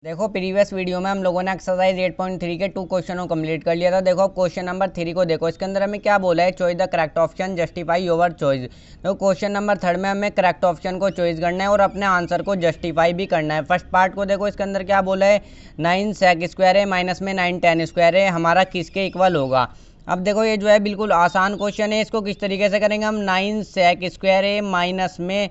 देखो previous video में हम लोगों ने एक्सरसाइज 8.3 के 2 क्वेश्चनों को कंप्लीट कर लिया था। देखो अब क्वेश्चन नंबर 3 को देखो, इसके अंदर हमें क्या बोला है, choice the correct option, justify your choice. तो क्वेश्चन नंबर 3 में हमें करेक्ट ऑप्शन को चॉइस करना है और अपने आंसर को जस्टिफाई भी करना है। फर्स्ट पार्ट को देखो, इसके अंदर क्या बोला है, 9 sec स्क्वायर है माइनस में 9 tan स्क्वायर है, हमारा किसके इक्वल होगा। अब देखो ये जो है बिल्कुल आसान क्वेश्चन है, इसको किस तरीके से करेंगे हम, 9 sec स्क्वायर है माइनस में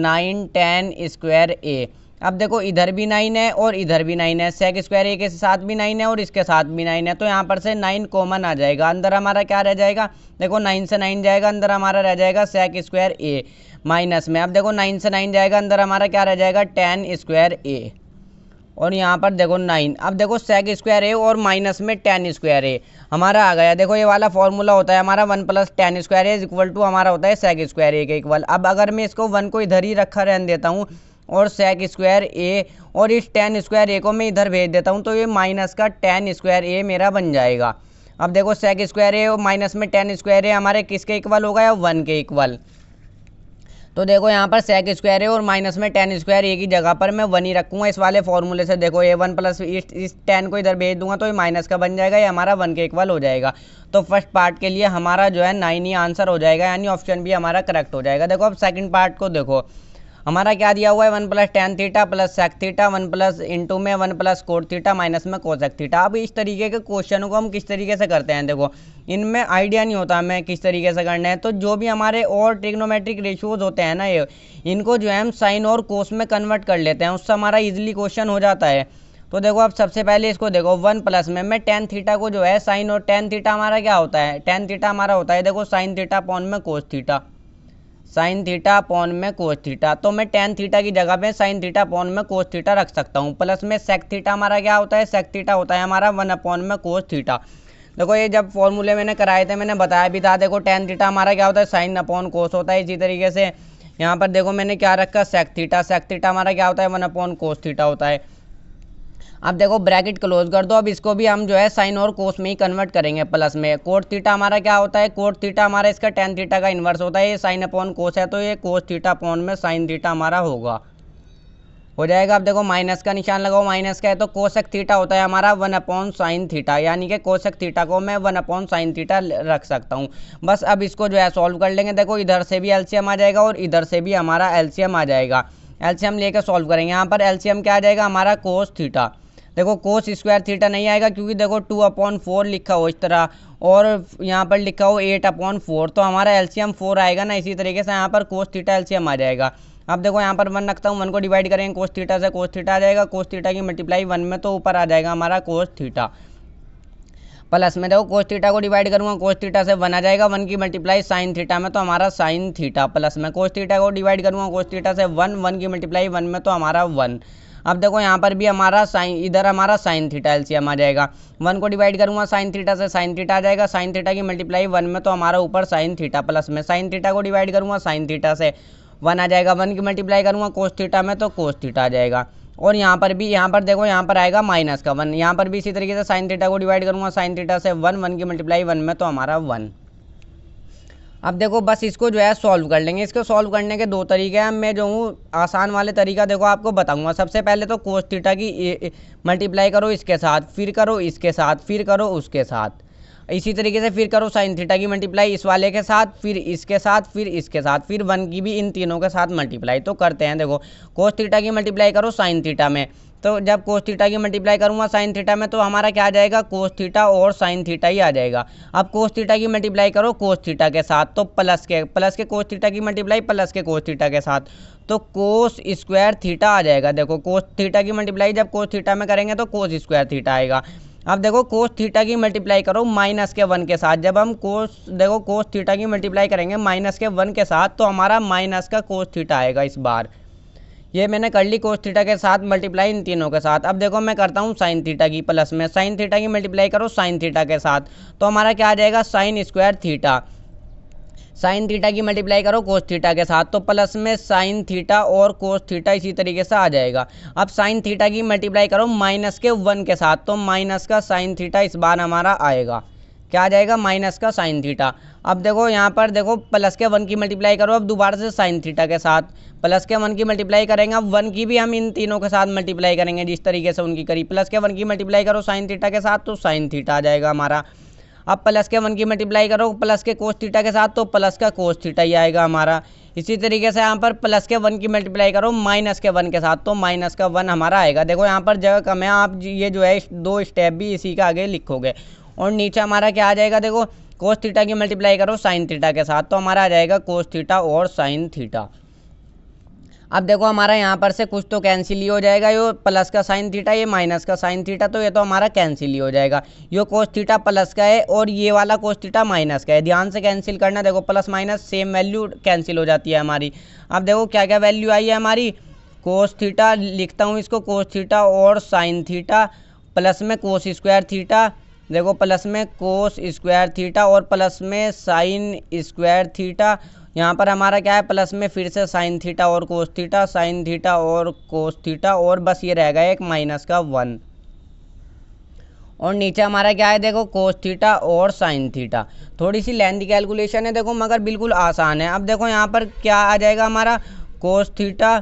9 tan स्क्वायर ए। अब देखो इधर भी 9 है और इधर भी 9 है, सेक स्क्वायर ए के साथ भी 9 है और इसके साथ भी 9 है, तो यहाँ पर से 9 कॉमन आ जाएगा। अंदर हमारा क्या रह जाएगा, देखो 9 से 9 जाएगा, अंदर हमारा रह जाएगा सेक स्क्वायर ए माइनस में। अब देखो 9 से 9 जाएगा, अंदर हमारा क्या रह जाएगा, tan स्क्वायर ए, और यहाँ पर देखो 9। अब देखो सेक स्क्वायर ए और माइनस में tan स्क्वायर ए हमारा आ गया। देखो ये वाला फॉर्मूला होता है हमारा 1 + tan square A equal to हमारा होता है सेक स्क्वायर ए के इक्वल। अब अगर मैं इसको 1 को इधर ही रखा रहने देता हूँ और सेक स्क्वायर ए और इस tan स्क्वायर ए को मैं इधर भेज देता हूँ, तो ये माइनस का tan स्क्वायर ए मेरा बन जाएगा। अब देखो सेक स्क्वायर ए और माइनस में tan स्क्वायर ए हमारे किसके इक्वल होगा, या 1 के इक्वल। तो देखो यहाँ पर सेक स्क्वायर ए और माइनस में tan स्क्वायर ए की जगह पर मैं 1 ही रखूँगा इस वाले फॉर्मूले से। देखो ये 1 प्लस इस tan को इधर भेज दूंगा तो ये माइनस का बन जाएगा, ये हमारा 1 के इक्वल हो जाएगा। तो फर्स्ट पार्ट के लिए हमारा जो है 9 ही आंसर हो जाएगा, यानी ऑप्शन भी हमारा करेक्ट हो जाएगा। देखो अब सेकंड पार्ट को देखो, हमारा क्या दिया हुआ है, 1 + tan theta plus sec theta, 1 plus into में 1 + कोट थीटा माइनस में कोसेक थीटा। अब इस तरीके के क्वेश्चनों को हम किस तरीके से करते हैं, देखो इनमें आइडिया नहीं होता हमें किस तरीके से करना है, तो जो भी हमारे और ट्रिग्नोमेट्रिक रेशियोज होते हैं ना, ये इनको जो है हम साइन और कोस में कन्वर्ट कर लेते हैं, उससे हमारा इजिली क्वेश्चन हो जाता है। तो देखो अब सबसे पहले इसको देखो, 1 प्लस में मैं tan थीटा को जो है साइन, और tan थीटा हमारा क्या होता है, tan थीटा हमारा होता है देखो साइन थीटा अपॉन में cos theta, sine theta upon में कोस थीटा। तो मैं tan थीटा की जगह पे साइन थीटा अपॉन में कोस थीटा रख सकता हूँ। प्लस में सेक थीटा हमारा क्या होता है, सेक थीटा होता है हमारा 1 अपॉन में कोस थीटा। देखो ये जब फॉर्मूले मैंने कराए थे मैंने बताया भी था, देखो tan थीटा हमारा क्या होता है, साइन अपॉन कोस होता है। इसी तरीके से यहाँ पर देखो मैंने क्या रखा, सेक थीटा हमारा क्या होता है, 1 अपॉन कोस थीटा होता है। अब देखो ब्रैकेट क्लोज कर दो, अब इसको भी हम जो है साइन और कोस में ही कन्वर्ट करेंगे। प्लस में कोट थीटा हमारा क्या होता है, कोट थीटा हमारा इसका tan थीटा का इन्वर्स होता है, ये साइन अपॉन कोस है तो ये कोस थीटा अपॉन में साइन थीटा हमारा होगा, हो जाएगा। अब देखो माइनस का निशान लगाओ, माइनस का है तो कोसेक थीटा होता है हमारा 1 अपॉन साइन थीटा, यानी कि कोसेक थीटा को मैं 1 अपॉन साइन थीटा रख सकता हूँ। बस अब इसको जो है सॉल्व कर लेंगे। देखो इधर से भी एलसीएम आ जाएगा और इधर से भी हमारा एलसीएम आ जाएगा, एलसीएम लेकर सॉल्व करेंगे। यहाँ पर एलसीएम क्या आ जाएगा हमारा, कोस थीटा। देखो कोस स्क्वायर थीटा नहीं आएगा क्योंकि देखो 2/4 लिखा हो इस तरह, और यहाँ पर लिखा हो 8/4, तो हमारा एलसीएम 4 आएगा ना। इसी तरीके से यहाँ पर कोस थीटा एलसीएम आ जाएगा। अब देखो यहाँ पर 1 रखता हूँ, 1 को डिवाइड करेंगे कोस थीटा से, कोस थीटा आ जाएगा, कोस थीटा की मल्टीप्लाई 1 में तो ऊपर आ जाएगा हमारा कोस थीटा। प्लस में देखो कोस थीटा को डिवाइड करूँगा, कोस थीटा से 1 आ जाएगा, 1 की मल्टीप्लाई साइन थीटा में तो हमारा साइन थीटा। प्लस में कोस थीटा को डिवाइड करूँगा कोस थीटा से 1 की मल्टीप्लाई 1 में तो हमारा 1। अब देखो यहाँ पर भी हमारा साइन, इधर हमारा साइन थीटा एलसीएम आ जाएगा, 1 को डिवाइड करूँगा साइन थीटा से, साइन थीटा आ जाएगा, साइन थीटा की मल्टीप्लाई 1 में तो हमारा ऊपर साइन थीटा। प्लस में साइन थीटा को डिवाइड करूँगा साइन थीटा से, 1 आ जाएगा, 1 की मल्टीप्लाई करूँगा कोस थीटा में तो कोस थीटा आ जाएगा। और यहाँ पर भी, यहाँ पर देखो यहाँ पर आएगा माइनस का 1, यहाँ पर भी इसी तरीके से साइन थीटा को डिवाइड करूँगा साइन थीटा से 1 की मल्टीप्लाई 1 में तो हमारा 1। अब देखो बस इसको जो है सॉल्व कर लेंगे। इसको सॉल्व करने के 2 तरीके हैं, मैं जो हूँ आसान वाले तरीका देखो आपको बताऊंगा। सबसे पहले तो कोस थीटा की मल्टीप्लाई करो इसके साथ, फिर करो इसके साथ, फिर करो उसके साथ, इसी तरीके से फिर करो साइन थीटा की मल्टीप्लाई इस वाले के साथ, फिर इसके साथ, फिर इसके साथ, फिर 1 की भी इन तीनों के साथ मल्टीप्लाई। तो करते हैं, देखो कोस थीटा की मल्टीप्लाई करो साइन थीटा में, तो जब कोस थीटा की मल्टीप्लाई करूँगा साइन थीटा में तो हमारा क्या आ जाएगा, कोस थीटा और साइन थीटा ही आ जाएगा। अब कोस थीटा की मल्टीप्लाई करो कोस थीटा के साथ, तो प्लस के कोस थीटा की मल्टीप्लाई प्लस के कोस थीटा के साथ, तो कोस स्क्वायर थीटा आ जाएगा। देखो कोस थीटा की मल्टीप्लाई जब कोस थीटा में करेंगे तो कोस स्क्वायर थीटा आएगा। अब देखो कोस थीटा की मल्टीप्लाई करो माइनस के 1 के साथ, जब हम देखो कोस थीटा की मल्टीप्लाई करेंगे माइनस के 1 के साथ तो हमारा माइनस का कोस थीटा आएगा इस बार। ये मैंने कर ली कोस थीटा के साथ मल्टीप्लाई इन तीनों के साथ। अब देखो मैं करता हूँ साइन थीटा की, प्लस में साइन थीटा की मल्टीप्लाई करो साइन थीटा के साथ, तो हमारा क्या आ जाएगा, sine square theta. Sine theta की मल्टीप्लाई करो कोस थीटा के साथ, तो प्लस में साइन थीटा और कोस थीटा इसी तरीके से आ जाएगा। अब साइन थीटा की मल्टीप्लाई करो माइनस के 1 के साथ, तो माइनस का साइन थीटा इस बार हमारा आएगा। क्या आ जाएगा, माइनस का साइन थीटा। अब देखो यहाँ पर देखो प्लस के 1 की मल्टीप्लाई करो अब दोबारा से साइन थीटा के साथ, प्लस के 1 की मल्टीप्लाई करेंगे, अब 1 की भी हम इन तीनों के साथ मल्टीप्लाई करेंगे जिस तरीके से उनकी करी। प्लस के 1 की मल्टीप्लाई करो साइन थीटा के साथ तो साइन थीटा आ जाएगा हमारा। अब प्लस के 1 की मल्टीप्लाई करो प्लस के कोस थीटा के साथ तो प्लस का कोस थीटा ही आएगा हमारा। इसी तरीके से यहाँ पर प्लस के 1 की मल्टीप्लाई करो माइनस के 1 के साथ तो माइनस का 1 हमारा आएगा। देखो यहाँ पर जगह कम है, आप ये जो है 2 स्टेप भी इसी का आगे लिखोगे। और नीचे हमारा क्या आ जाएगा, देखो कोस थीटा की मल्टीप्लाई करो साइन थीटा के साथ तो हमारा आ जाएगा कोस थीटा और साइन थीटा। अब देखो हमारा यहाँ पर से कुछ तो कैंसिल ही हो जाएगा, ये प्लस का साइन थीटा ये माइनस का साइन थीटा तो ये तो हमारा कैंसिल ही हो जाएगा। ये कोस थीटा प्लस का है और ये वाला कोस थीटा माइनस का है, ध्यान से कैंसिल करना। देखो plus minus same value cancel हो जाती है हमारी। अब देखो क्या क्या वैल्यू आई है हमारी, कोस थीटा लिखता हूँ इसको, कोस थीटा और साइन थीटा प्लस में कोस स्क्वायर थीटा, देखो प्लस में कोस स्क्वायर थीटा और प्लस में साइन स्क्वायर थीटा। यहाँ पर हमारा क्या है, प्लस में फिर से साइन थीटा और कोस थीटा, साइन थीटा और कोस थीटा, और बस ये रहेगा एक माइनस का 1। और नीचे हमारा क्या है, देखो कोस थीटा और साइन थीटा। थोड़ी सी लेंथी कैलकुलेशन है देखो, मगर बिल्कुल आसान है। अब देखो यहाँ पर क्या आ जाएगा हमारा, कोस थीटा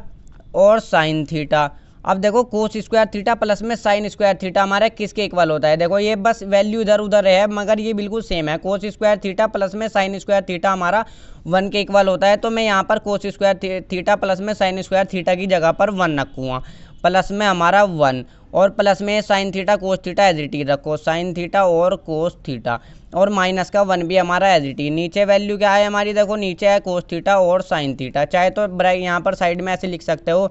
और साइन थीटा। अब देखो कोस स्क्वायर थीटा प्लस में साइन स्क्वायर थीटा हमारा किसके इक्वल होता है, देखो ये बस वैल्यू इधर उधर है मगर ये बिल्कुल सेम है। कोस स्क्वायर थीटा प्लस में साइन स्क्वायर थीटा हमारा 1 के इक्वल होता है, तो मैं यहाँ पर कोस स्क्वायर थीटा प्लस में साइन स्क्वायर थीटा की जगह पर 1 रखूँगा, प्लस में हमारा 1 और प्लस में sine theta cos theta as it is रखो, साइन थीटा और कोस थीटा, और माइनस का 1 भी हमारा एज इट इज। नीचे वैल्यू क्या है हमारी, देखो नीचे है कोस थीटा और साइन थीटा। चाहे तो यहाँ पर साइड में ऐसे लिख सकते हो,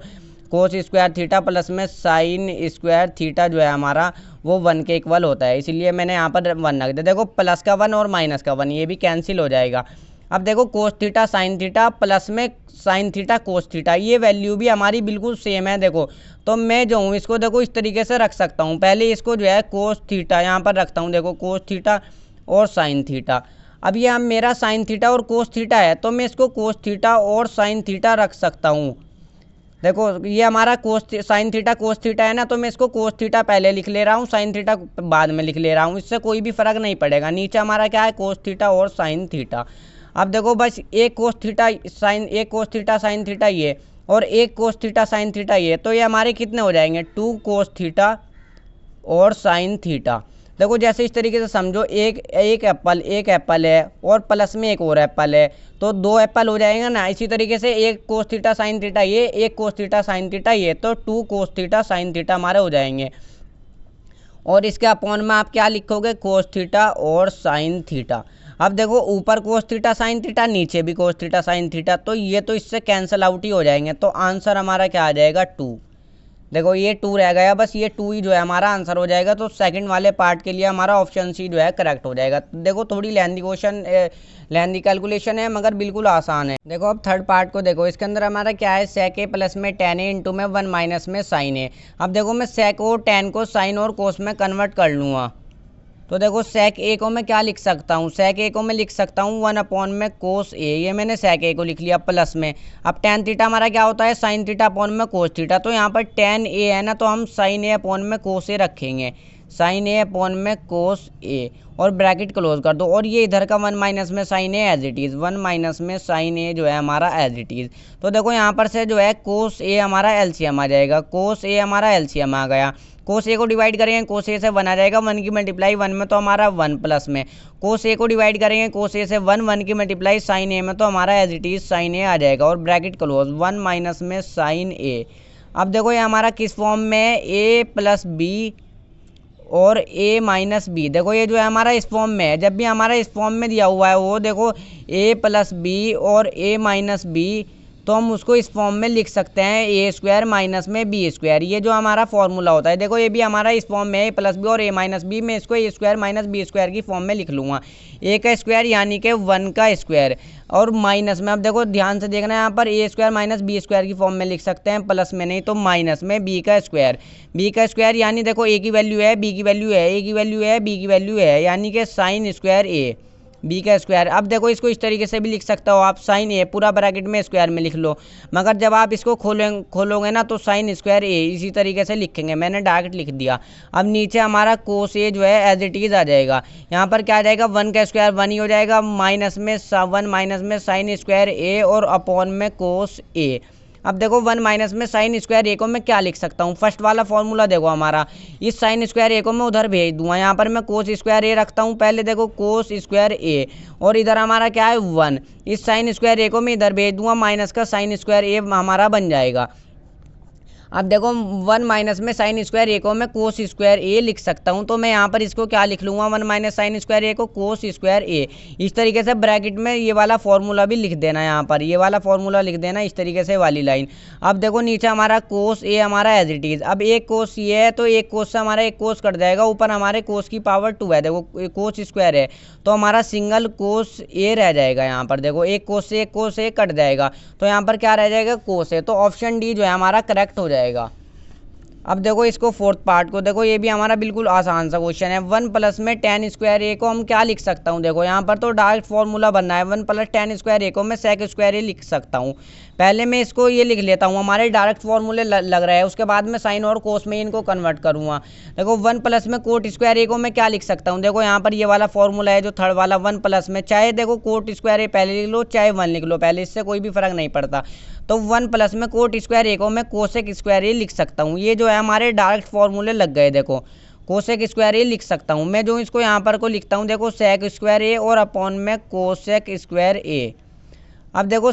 कोस स्क्वायर थीटा प्लस में साइन स्क्वायर थीटा जो है हमारा वो 1 के इक्वल होता है, इसीलिए मैंने यहाँ पर 1 रख दिया। देखो प्लस का 1 और माइनस का 1 ये भी कैंसिल हो जाएगा। अब देखो cos theta sine theta plus में साइन थीटा कोस थीटा, ये वैल्यू भी हमारी बिल्कुल सेम है। देखो तो मैं जो हूँ इसको देखो इस तरीके से रख सकता हूँ, पहले इसको जो है कोस थीटा यहाँ पर रखता हूँ, देखो कोस थीटा और साइन थीटा। अब ये मेरा साइन थीटा और कोस थीटा है तो मैं इसको कोस थीटा और साइन थीटा रख सकता हूँ। देखो ये हमारा साइन थीटा कोस थीटा है ना, तो मैं इसको कोस थीटा पहले लिख ले रहा हूँ, साइन थीटा बाद में लिख ले रहा हूँ, इससे कोई भी फर्क नहीं पड़ेगा। नीचे हमारा क्या है, कोस थीटा और साइन थीटा। अब देखो बस एक कोस थीटा साइन थीटा ये और एक कोस थीटा साइन थीटा ये, तो ये हमारे कितने हो जाएंगे, 2 कोस थीटा और साइन थीटा। देखो जैसे इस तरीके से समझो, एक एप्पल है और प्लस में एक और एप्पल है तो 2 एप्पल हो जाएगा ना। इसी तरीके से एक कोस थीटा साइन थीटा ये, एक कोस थीटा साइन थीटा ये, तो 2 कोस थीटा साइन थीटा हमारे हो जाएंगे। और इसके अपॉन में आप क्या लिखोगे, कोस थीटा और साइन थीटा। अब देखो ऊपर कोस थीटा साइन थीटा, नीचे भी कोस थीटा साइन थीटा, तो ये तो इससे कैंसिल आउट ही हो जाएंगे, तो आंसर हमारा क्या आ जाएगा, 2। देखो ये 2 रह गया, बस ये 2 ही जो है हमारा आंसर हो जाएगा। तो सेकंड वाले पार्ट के लिए हमारा ऑप्शन सी जो है करेक्ट हो जाएगा। देखो थोड़ी लेंथी कैलकुलेशन है मगर बिल्कुल आसान है। देखो अब थर्ड पार्ट को देखो, इसके अंदर हमारा क्या है, सेक ए प्लस में tan ए इंटू में 1 माइनस में साइन ए। अब देखो मैं सेक और tan को साइन और कोस में कन्वर्ट कर लूँगा, तो देखो सेक ए को मैं क्या लिख सकता हूँ, सेक ए को मैं लिख सकता हूँ 1 अपॉन में कोस ए, ये मैंने सेक ए को लिख लिया प्लस में। अब tan थीटा हमारा क्या होता है, साइन थीटा अपॉन में कोस थीटा, तो यहाँ पर tan ए है ना, तो हम साइन ए अपॉन में कोस ए रखेंगे, साइन ए अपॉन में कोस ए, और ब्रैकेट क्लोज कर दो। और ये इधर का 1 माइनस में sine A as it is, 1 minus में साइन ए जो है हमारा एज इट इज़। तो देखो यहाँ पर से जो है कोस ए हमारा एलसीएम आ जाएगा, कोस ए हमारा एलसीएम आ गया। कोस ए को डिवाइड करेंगे कोस ए से 1 आ जाएगा, 1 की मल्टीप्लाई 1 में तो हमारा 1 प्लस में, कोस ए को डिवाइड करेंगे कोस ए से 1 की मल्टीप्लाई साइन ए में तो हमारा एज इट इज साइन ए आ जाएगा, और ब्रैकेट क्लोज 1 माइनस में साइन ए। अब देखो ये हमारा किस फॉर्म में है, ए प्लस बी और a माइनस बी। देखो ये जो है हमारा इस फॉर्म में है, जब भी हमारा इस फॉर्म में दिया हुआ है वो देखो a प्लस बी और a माइनस बी, तो हम उसको इस फॉर्म में लिख सकते हैं ए स्क्वायर माइनस में बी स्क्वायर, ये जो हमारा फॉर्मूला होता है। देखो ये भी हमारा इस फॉर्म में है, प्लस बी और a माइनस बी, मैं इसको ए स्क्वायर माइनस बी स्क्वायर की फॉर्म में लिख लूँगा, a का स्क्वायर यानी कि 1 का स्क्वायर, और माइनस में अब देखो ध्यान से देखना है, यहाँ पर ए स्क्वायर माइनस बी स्क्वायर की फॉर्म में लिख सकते हैं, प्लस में नहीं तो माइनस में बी का स्क्वायर यानी देखो ए की वैल्यू है, बी की वैल्यू है, ए की वैल्यू है, बी की वैल्यू है, यानी कि साइन स्क्वायर ए। बी का स्क्वायर। अब देखो इसको इस तरीके से भी लिख सकते हो आप, साइन ए पूरा ब्रैकेट में स्क्वायर में लिख लो, मगर जब आप इसको खोलोगे ना तो साइन स्क्वायर ए इसी तरीके से लिखेंगे। मैंने डायरेक्ट लिख दिया। अब नीचे हमारा कोस ए जो है एज इट इज आ जाएगा। यहाँ पर क्या आ जाएगा, 1 का स्क्वायर 1 ही हो जाएगा, माइनस में 1 माइनस में साइन स्क्वायर ए और अपॉन में कोस ए। अब देखो 1 माइनस में साइन स्क्वायर ए को मैं क्या लिख सकता हूँ, फर्स्ट वाला फॉर्मूला देखो हमारा, इस साइन स्क्वायर ए को मैं उधर भेज दूंगा। यहाँ पर मैं कोस स्क्वायर ए रखता हूँ पहले, देखो कोस स्क्वायर ए, और इधर हमारा क्या है 1, इस साइन स्क्वायर ए को मैं इधर भेज दूंगा, माइनस का साइन स्क्वायर ए हमारा बन जाएगा। अब देखो 1 माइनस में साइन स्क्वायर ए को मैं कोस स्क्वायर ए लिख सकता हूँ, तो मैं यहाँ पर इसको क्या लिख लूँगा, 1 माइनस साइन स्क्वायर ए को कोस स्क्वायर ए। इस तरीके से ब्रैकेट में ये वाला फॉर्मूला भी लिख देना, यहाँ पर ये वाला फॉर्मूला लिख देना इस तरीके से वाली लाइन। अब देखो नीचे हमारा कोस ए हमारा एज इट इज, अब एक कोस ये है तो एक कोस से हमारा एक कोस कट जाएगा, ऊपर हमारे कोस की पावर 2 है, देखो कोस स्क्वायर है तो हमारा सिंगल कोस ए रह जाएगा। यहाँ पर देखो एक कोस ए कट जाएगा, तो यहाँ पर क्या रह जाएगा, कोस ए। तो ऑप्शन डी जो है हमारा करेक्ट हो जाएगा। अब देखो इसको फोर्थ पार्ट को देखो, ये भी हमारा बिल्कुल आसान सा क्वेश्चन है। 1 प्लस में टेन स्क्वायर ए को हम क्या लिख सकता हूँ, देखो यहाँ पर तो डायरेक्ट फॉर्मूला बनना है। 1 प्लस टेन स्क्वायर ए को मैं सेक स्क्वायर ए लिख सकता हूँ। पहले मैं इसको ये लिख लेता हूँ, हमारे डायरेक्ट फॉर्मूले लग रहा है, उसके बाद में साइन और कोस में इनको कन्वर्ट करूँगा। देखो 1 प्लस में कोट स्क्वायर ए को मैं क्या लिख सकता हूँ, देखो यहाँ पर ये वाला फॉर्मूला है जो थर्ड वाला, 1 प्लस में चाहे देखो कोट स्क्वायर ए पहले लिख लो चाहे 1 लिख लो पहले, इससे कोई भी फर्क नहीं पड़ता। तो 1 प्लस में कोट स्क्वायर ए को मैं कोसेक स्क्वायर ए लिख सकता हूँ। ये जो है हमारे डायरेक्ट फॉर्मूले लग गए, देखो कोसेक स्क्वायर ए लिख सकता हूँ मैं। जो इसको यहाँ पर को लिखता हूँ, देखो सेक स्क्वायर ए और अपॉन में कोसेक स्क्वायर ए। अब देखो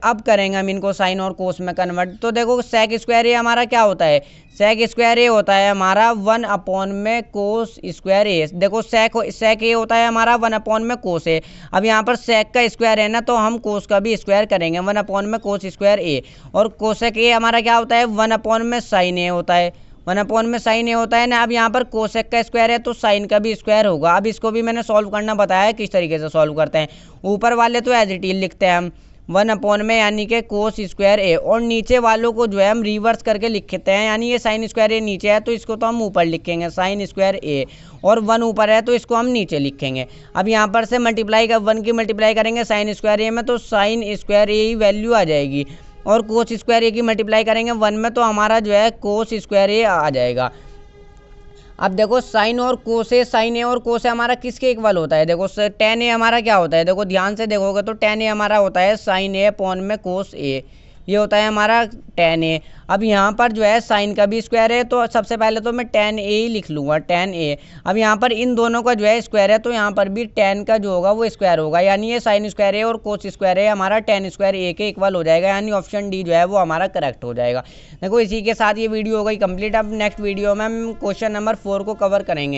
अब करेंगे हम इनको साइन और कोस में कन्वर्ट। तो देखो सेक स्क्वायर ए हमारा क्या होता है, सेक स्क्वायर ए होता है हमारा 1 अपॉन में कोस स्क्वायर ए। देखो सेक ए होता है हमारा 1 अपॉन में कोस ए। अब यहाँ पर सेक का स्क्वायर है ना, तो हम कोस का भी स्क्वायर करेंगे, 1 अपॉन में कोस स्क्वायर ए। और कोसेक ए हमारा क्या होता है, 1 अपॉन में साइन ए होता है, 1 अपॉन में साइन ए होता है ना। अब यहाँ पर कोसेक का स्क्वायर है तो साइन का भी स्क्वायर होगा। अब इसको भी मैंने सॉल्व करना बताया है किस तरीके से सॉल्व करते हैं। ऊपर वाले तो एज इट इज लिखते हैं हम 1 अपॉन में यानी कि कोस स्क्वायर ए, और नीचे वालों को जो है हम रिवर्स करके लिखते हैं, यानी ये साइन स्क्वायर ए नीचे है तो इसको तो हम ऊपर लिखेंगे साइन स्क्वायर ए, और 1 ऊपर है तो इसको हम नीचे लिखेंगे। अब यहाँ पर से मल्टीप्लाई कर 1 की मल्टीप्लाई करेंगे साइन स्क्वायर ए में तो साइन स्क्वायर ए ही वैल्यू आ जाएगी, और कोस स्क्वायर ए की मल्टीप्लाई करेंगे 1 में तो हमारा जो है कोस स्क्वायर ए आ जाएगा। अब देखो साइन और कोस ए, साइन ए और कोस ए हमारा किसके इक्वल होता है, देखो टेन ए हमारा क्या होता है, देखो ध्यान से देखोगे तो टेन ए हमारा होता है साइन ए अपॉन में कोस ए, ये होता है हमारा टेन ए। अब यहाँ पर जो है साइन का भी स्क्वायर है तो सबसे पहले तो मैं टेन ए ही लिख लूँगा, टेन ए। अब यहाँ पर इन दोनों का जो है स्क्वायर है तो यहाँ पर भी टेन का जो होगा वो स्क्वायर होगा, यानी ये साइन स्क्वायर है और कोस स्क्वायर है हमारा टेन स्क्वायर ए के इक्वल हो जाएगा, यानी ऑप्शन डी जो है वो हमारा करेक्ट हो जाएगा। देखो इसी के साथ ये वीडियो हो गई कंप्लीट। अब नेक्स्ट वीडियो में हम क्वेश्चन नंबर 4 को कवर करेंगे।